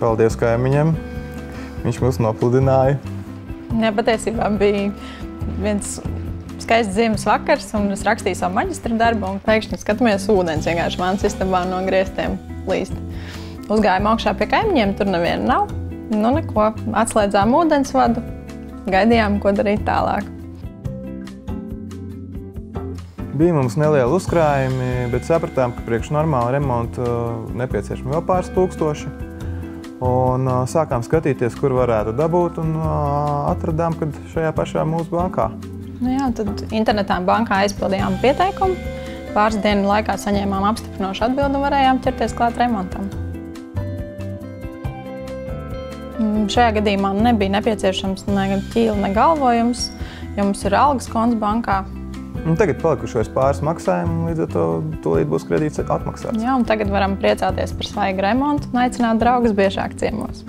Paldies kaimiņam. Viņš mūs nopludināja. Jā, patiesībā bija viens skaists ziemas vakars, un es rakstīju savu maģistra darbu, un pēkšņi skatāmies ūdens vienkārši mans istabā no griestiem līst. Uzgājām augšā pie kaimiņiem, tur neviena nav. Nu neko, atslēdzām ūdensvadu, gaidījām, ko darīt tālāk. Bija mums nelieli uzkrājumi, bet sapratām, ka priekš normāla remonta nepieciešami vēl pāris tūkstoši. Un sākām skatīties, kur varētu dabūt, un atradām, ka šajā pašā mūsu bankā. Nu jā, tad internetā bankā aizpildījām pieteikumu. Pāris dienu laikā saņēmām apstiprinošu atbildi un varējām ķerties klāt remontam. Šajā gadījumā nebija nepieciešams ne ķīla, ne galvojums, jo mums ir algas konts bankā. Un tagad palikušos pāris maksājumu, un līdz ar to tūlīt būs kredīts atmaksāts. Jā, un tagad varam priecāties par svaigu remontu un aicināt draugus biežāk ciemos.